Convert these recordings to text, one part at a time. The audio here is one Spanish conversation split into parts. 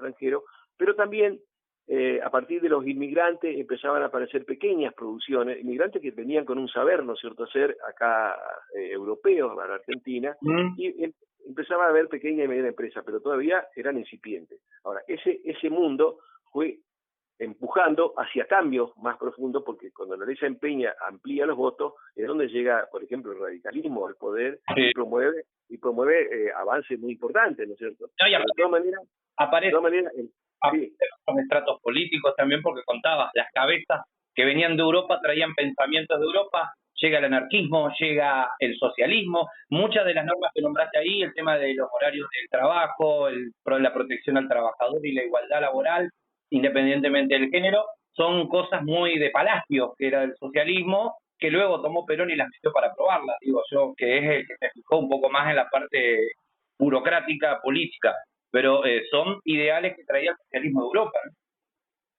extranjero, pero también a partir de los inmigrantes empezaban a aparecer pequeñas producciones, inmigrantes que venían con un saber, ¿no es cierto?, hacer acá europeos, a la Argentina, y empezaba a haber pequeña y mediana empresa, pero todavía eran incipientes. Ahora, ese mundo fue empujando hacia cambios más profundos, porque cuando la ley se empeña, amplía los votos, es donde llega, por ejemplo, el radicalismo al poder y promueve avances muy importantes, ¿no es cierto? No, y aparece los estratos políticos también, porque contabas, las cabezas que venían de Europa traían pensamientos de Europa, llega el anarquismo, llega el socialismo, muchas de las normas que nombraste ahí, el tema de los horarios del trabajo, la protección al trabajador y la igualdad laboral, independientemente del género, son cosas muy de Palacio, que era el socialismo, que luego tomó Perón y las metió para aprobarlas, digo yo, que es el que se fijó un poco más en la parte burocrática, política, pero son ideales que traía el socialismo de Europa, ¿no?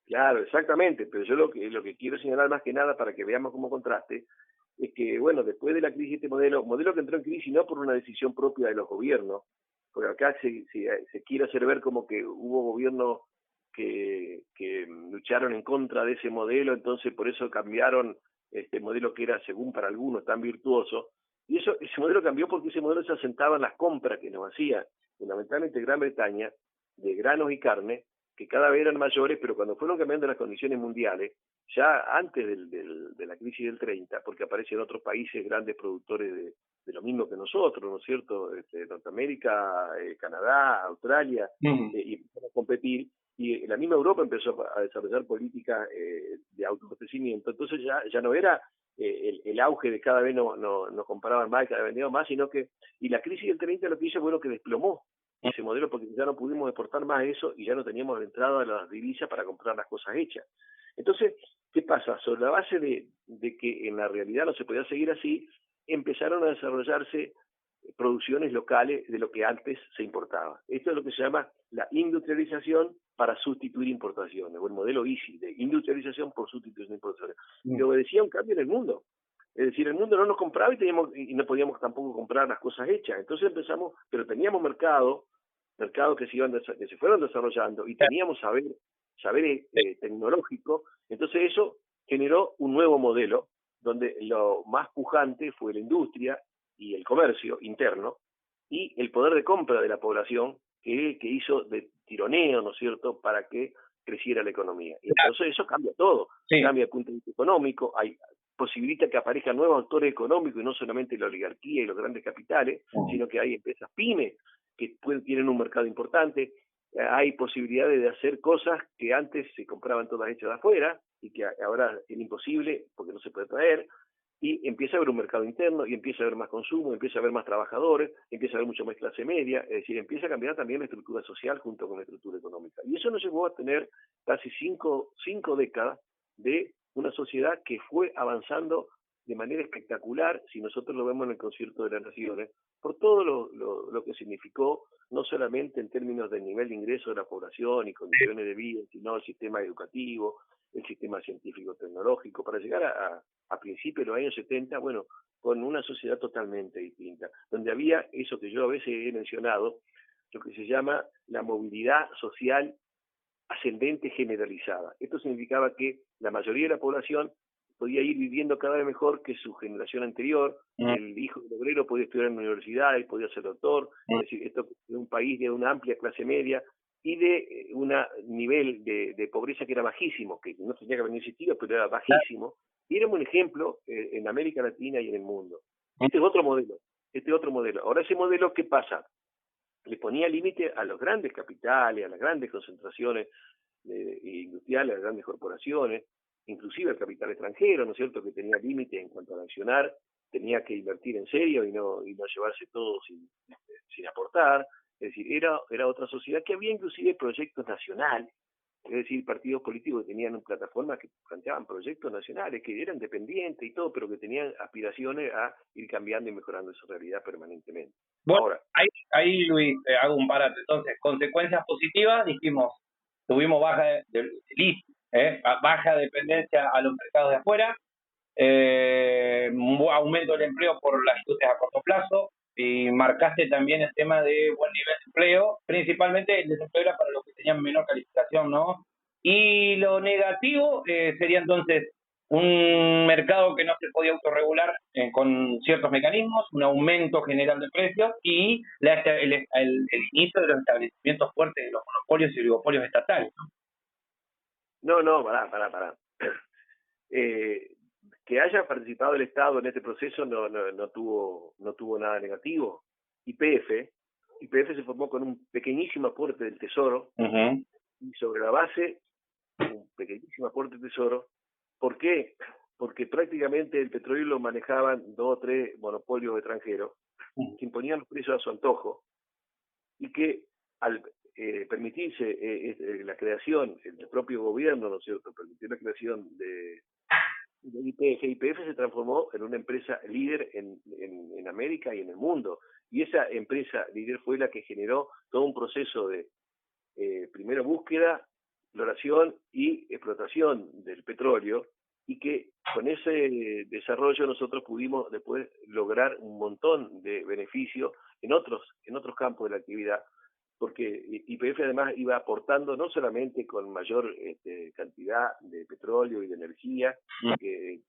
Claro, exactamente, pero yo lo que quiero señalar más que nada para que veamos como contraste, es que, bueno, después de la crisis, este modelo que entró en crisis no por una decisión propia de los gobiernos, porque acá se quiere hacer ver como que hubo gobiernos que lucharon en contra de ese modelo, entonces por eso cambiaron este modelo que era, según para algunos, tan virtuoso, y ese modelo cambió porque ese modelo se asentaba en las compras que nos hacía fundamentalmente Gran Bretaña, de granos y carne, que cada vez eran mayores, pero cuando fueron cambiando las condiciones mundiales, ya antes de la crisis del 30, porque aparecen otros países grandes productores de lo mismo que nosotros, ¿no es cierto? Norteamérica, Canadá, Australia, y empezaron a competir, y la misma Europa empezó a desarrollar políticas de autoabastecimiento, entonces ya no era el auge de cada vez no compraban más, cada vez vendían más, sino que, y la crisis del 30 lo que hizo fue lo que desplomó ese modelo, porque ya no pudimos exportar más eso y ya no teníamos la entrada de las divisas para comprar las cosas hechas. Entonces, ¿qué pasa? Sobre la base de que en la realidad no se podía seguir así, empezaron a desarrollarse producciones locales de lo que antes se importaba. Esto es lo que se llama la industrialización para sustituir importaciones, o el modelo ISI, de industrialización por sustitución de importaciones, que obedecía a un cambio en el mundo. Es decir, el mundo no nos compraba y no podíamos tampoco comprar las cosas hechas. Entonces empezamos, pero teníamos mercados que se fueron desarrollando y teníamos saber tecnológico. Entonces eso generó un nuevo modelo donde lo más pujante fue la industria y el comercio interno y el poder de compra de la población que hizo de tironeo, ¿no es cierto?, para que creciera la economía. Y entonces eso cambia todo, cambia el punto de vista económico, posibilita que aparezcan nuevos actores económicos y no solamente la oligarquía y los grandes capitales, sino que hay empresas pymes que tienen un mercado importante, hay posibilidades de hacer cosas que antes se compraban todas hechas de afuera y que ahora es imposible porque no se puede traer, y empieza a haber un mercado interno, y empieza a haber más consumo, empieza a haber más trabajadores, empieza a haber mucho más clase media, es decir, empieza a cambiar también la estructura social junto con la estructura económica. Y eso nos llevó a tener casi cinco décadas de una sociedad que fue avanzando de manera espectacular, si nosotros lo vemos en el Concierto de las Naciones, por todo lo que significó, no solamente en términos del nivel de ingreso de la población y condiciones de vida, sino el sistema educativo, el sistema científico-tecnológico, para llegar a principios de los años 70, bueno, con una sociedad totalmente distinta, donde había eso que yo a veces he mencionado, lo que se llama la movilidad social ascendente generalizada. Esto significaba que la mayoría de la población podía ir viviendo cada vez mejor que su generación anterior, el hijo del obrero podía estudiar en la universidad, y podía ser doctor, es decir, esto es un país de una amplia clase media y de un nivel de pobreza que era bajísimo, que no tenía que haber existido, pero era bajísimo, y era un ejemplo en América Latina y en el mundo. Este es otro modelo. Ahora ese modelo, ¿qué pasa? Le ponía límite a los grandes capitales, a las grandes concentraciones industriales, a las grandes corporaciones, inclusive al capital extranjero, ¿no es cierto?, que tenía límite en cuanto a accionar, tenía que invertir en serio y no llevarse todo sin aportar. Es decir, era otra sociedad que había inclusive proyectos nacionales, es decir, partidos políticos que tenían plataformas que planteaban proyectos nacionales, que eran dependientes y todo, pero que tenían aspiraciones a ir cambiando y mejorando esa realidad permanentemente. Bueno, ahora, ahí Luis, hago un parate. Entonces, consecuencias positivas, dijimos, tuvimos baja dependencia a los mercados de afuera, aumento del empleo por las industrias a corto plazo, y marcaste también el tema de buen nivel de empleo, principalmente el desempleo era para los que tenían menor calificación, ¿no? Y lo negativo sería entonces un mercado que no se podía autorregular con ciertos mecanismos, un aumento general de precios y el inicio de los establecimientos fuertes de los monopolios y oligopolios estatales. No, pará. Que haya participado el Estado en este proceso no tuvo nada negativo. YPF se formó con un pequeñísimo aporte del Tesoro, y sobre la base un pequeñísimo aporte del Tesoro. ¿Por qué? Porque prácticamente el petróleo lo manejaban 2 o 3 monopolios extranjeros que imponían los precios a su antojo, y que al permitirse la creación, el propio gobierno, ¿no es cierto?, permitió la creación de YPF. YPF se transformó en una empresa líder en América y en el mundo. Y esa empresa líder fue la que generó todo un proceso de primero búsqueda, exploración y explotación del petróleo, y que con ese desarrollo nosotros pudimos después lograr un montón de beneficios en otros campos de la actividad, porque YPF además iba aportando no solamente con mayor cantidad de petróleo y de energía, que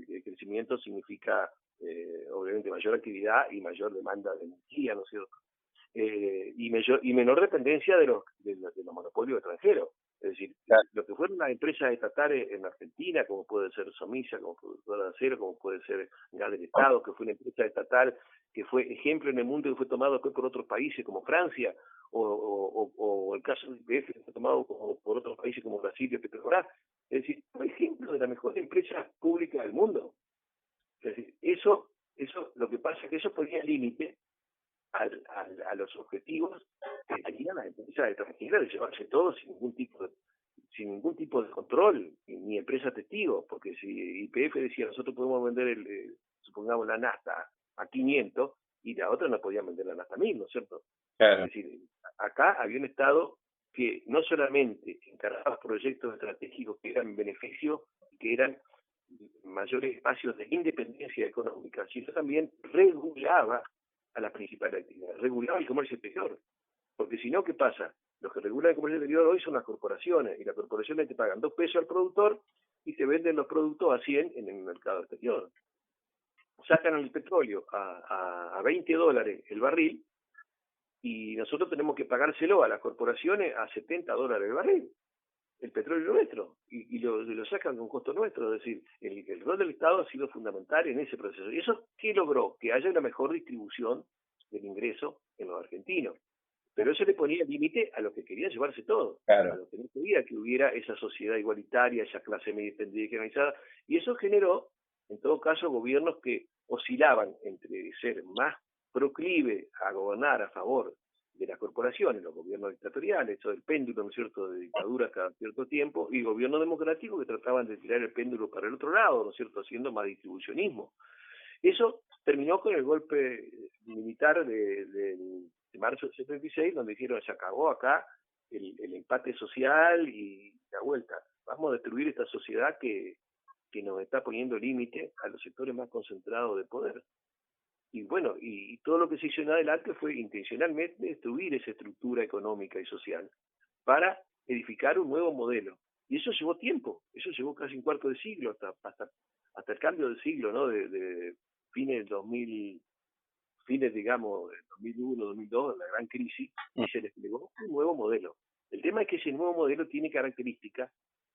el crecimiento significa obviamente mayor actividad y mayor demanda de energía, ¿no es cierto? Y menor dependencia de los monopolios extranjeros. Es decir, claro, lo que fueron las empresas estatales en Argentina, como puede ser Somisa, como Productora de Acero, como puede ser Gas del Estado, que fue una empresa estatal que fue ejemplo en el mundo y fue tomado después por otros países como Francia, o el caso de YPF, que fue tomado por otros países como Brasil y Petrobras. Es decir, fue ejemplo de la mejor empresa pública del mundo. Es decir, eso lo que pasa es que eso ponía límite a los objetivos que tenían las empresas extranjeras de llevarse todo sin ningún tipo de control, ni empresa testigo, porque si YPF decía nosotros podemos vender supongamos la nafta a 500 y la otra no podía vender la nafta a 1000, ¿no es cierto? Claro. Es decir, acá había un Estado que no solamente encargaba proyectos estratégicos que eran beneficio, que eran mayores espacios de independencia económica, sino también regulaba a la principal actividad, regulaba el comercio exterior. Porque si no, ¿qué pasa? Los que regulan el comercio exterior hoy son las corporaciones, y las corporaciones te pagan 2 pesos al productor y te venden los productos a 100 en el mercado exterior. Sacan el petróleo a $20 el barril, y nosotros tenemos que pagárselo a las corporaciones a $70 el barril, el petróleo nuestro, y lo sacan con costo nuestro. Es decir, el rol del Estado ha sido fundamental en ese proceso. ¿Y eso qué logró? Que haya una mejor distribución del ingreso en los argentinos. Pero eso le ponía límite a los que querían llevarse todo, claro, a los que no quería que hubiera esa sociedad igualitaria, esa clase media extendida y generalizada, y eso generó, en todo caso, gobiernos que oscilaban entre ser más proclive a gobernar a favor de las corporaciones, los gobiernos dictatoriales, eso del péndulo, ¿no es cierto?, de dictaduras cada cierto tiempo, y gobiernos democráticos que trataban de tirar el péndulo para el otro lado, ¿no es cierto?, haciendo más distribucionismo. Eso terminó con el golpe militar de marzo del 76, donde dijeron, se acabó acá el empate social y la vuelta. Vamos a destruir esta sociedad que nos está poniendo límite a los sectores más concentrados de poder. Y bueno, y todo lo que se hizo en adelante fue intencionalmente destruir esa estructura económica y social para edificar un nuevo modelo. Y eso llevó tiempo, eso llevó casi un cuarto de siglo, hasta el cambio del siglo, ¿no? De fines del 2000, digamos, del 2001, 2002, la gran crisis, y se desplegó un nuevo modelo. El tema es que ese nuevo modelo tiene características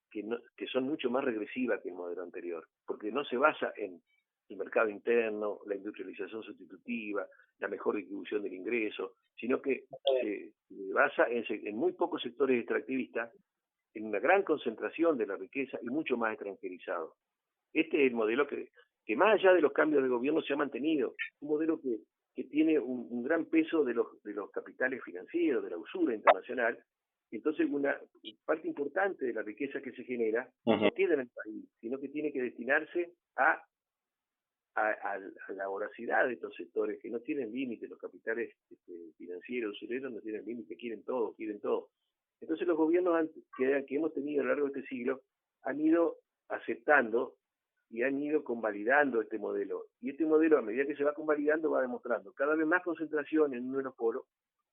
que son mucho más regresivas que el modelo anterior, porque no se basa en el mercado interno, la industrialización sustitutiva, la mejor distribución del ingreso, sino que se basa en muy pocos sectores extractivistas, en una gran concentración de la riqueza y mucho más extranjerizado. Este es el modelo que más allá de los cambios de gobierno se ha mantenido, un modelo que tiene un gran peso de los capitales financieros, de la usura internacional. Entonces una parte importante de la riqueza que se genera no queda en el país, sino que tiene que destinarse a la voracidad de estos sectores que no tienen límite. Los capitales financieros, usureros, no tienen límite, quieren todo. Entonces los gobiernos que hemos tenido a lo largo de este siglo han ido aceptando y han ido convalidando este modelo. Y este modelo, a medida que se va convalidando, va demostrando cada vez más concentración en uno de los polos,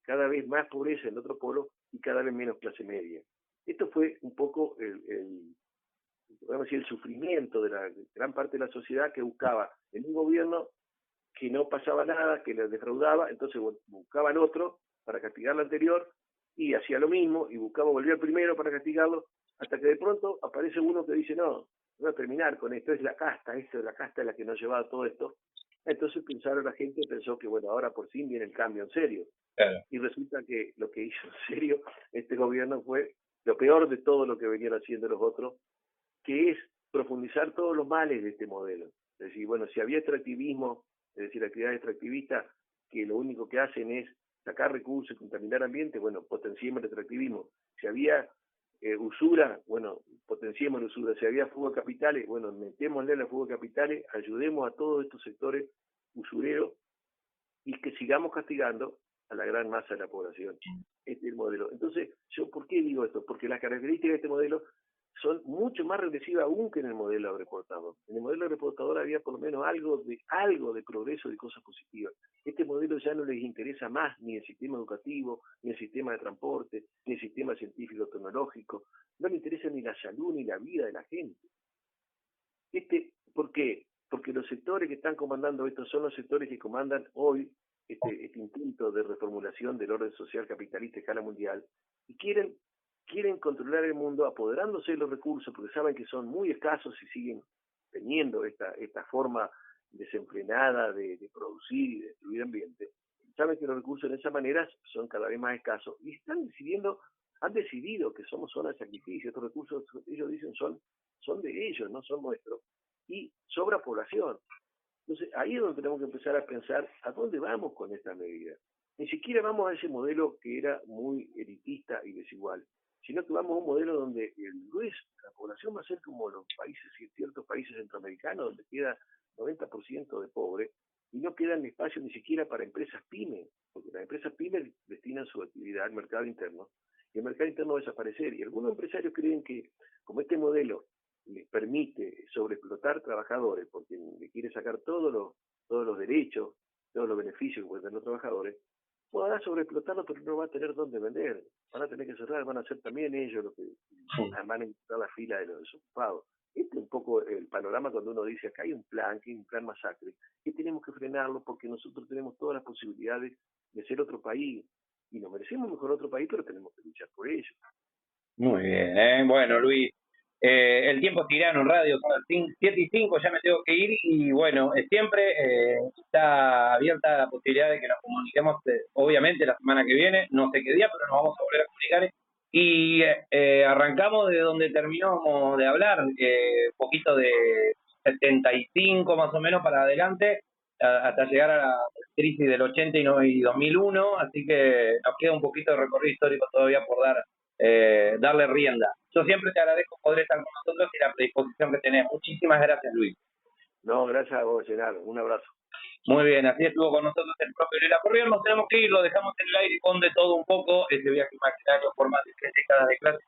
cada vez más pobreza en otro polo y cada vez menos clase media. Esto fue un poco podemos decir, el sufrimiento de la gran parte de la sociedad que buscaba en un gobierno que no pasaba nada, que les defraudaba, entonces buscaban otro para castigar al anterior y hacía lo mismo y buscaba volver al primero para castigarlo, hasta que de pronto aparece uno que dice, no, voy a terminar con esto, es la casta, la que nos llevaba a todo esto. Entonces la gente pensó que bueno, ahora por fin viene el cambio en serio. Claro. Y resulta que lo que hizo en serio este gobierno fue lo peor de todo lo que venían haciendo los otros, que es profundizar todos los males de este modelo. Es decir, bueno, si había extractivismo, es decir, actividades extractivistas que lo único que hacen es sacar recursos y contaminar ambiente, bueno, potenciemos el extractivismo. Si había usura, bueno, potenciemos la usura. Si había fuga de capitales, bueno, metémosle la fuga de capitales, ayudemos a todos estos sectores usureros y que sigamos castigando a la gran masa de la población. Este es el modelo. Entonces, ¿por qué digo esto? Porque las características de este modelo son mucho más regresivas aún que en el modelo agroexportador. En el modelo agroexportador había por lo menos algo de progreso, de cosas positivas. Este modelo ya no les interesa más ni el sistema educativo, ni el sistema de transporte, ni el sistema científico-tecnológico. No le interesa ni la salud ni la vida de la gente. ¿Por qué? Porque los sectores que están comandando esto son los sectores que comandan hoy este intento de reformulación del orden social capitalista a escala mundial y quieren controlar el mundo apoderándose de los recursos porque saben que son muy escasos y siguen teniendo esta forma desenfrenada de producir y de destruir ambiente. Saben que los recursos de esa manera son cada vez más escasos y han decidido que somos zona de sacrificio. Estos recursos, ellos dicen, son de ellos, no son nuestros. Y sobra población. Entonces, ahí es donde tenemos que empezar a pensar a dónde vamos con esta medida. Ni siquiera vamos a ese modelo que era muy elitista y desigual, sino que vamos a un modelo donde el grueso, la población va a ser como los países, ciertos países centroamericanos, donde queda 90% de pobres, y no quedan espacios ni siquiera para empresas pymes, porque las empresas pymes destinan su actividad al mercado interno, y el mercado interno va a desaparecer. Y algunos empresarios creen que, como este modelo les permite sobreexplotar trabajadores, porque le quiere sacar todos los derechos, todos los beneficios que pueden tener los trabajadores, podrá sobreexplotarlo, pero no va a tener dónde vender. Van a tener que cerrar, van a ser también ellos los que van a entrar la fila de los desocupados. Este es un poco el panorama cuando uno dice, acá hay un plan, que hay un plan masacre, que tenemos que frenarlo porque nosotros tenemos todas las posibilidades de ser otro país, y nos merecemos mejor otro país, pero tenemos que luchar por ello. Muy bien, bueno, Luis, el tiempo es tirano en radio, son las 7:05, ya me tengo que ir y bueno, siempre está abierta la posibilidad de que nos comuniquemos, obviamente la semana que viene, no sé qué día, pero nos vamos a volver a comunicar y arrancamos de donde terminamos de hablar, un poquito de 75 más o menos para adelante, hasta llegar a la crisis del 80 y 2001, así que nos queda un poquito de recorrido histórico todavía por darle rienda. Yo siempre te agradezco poder estar con nosotros y la predisposición que tenés. Muchísimas gracias, Luis. No, gracias a vos, Genaro. Un abrazo. Muy bien, así estuvo con nosotros el propio Luis Lacorriere. Nos tenemos que ir, lo dejamos en el aire con de todo un poco, ese viaje imaginario por más de 3 décadas de clase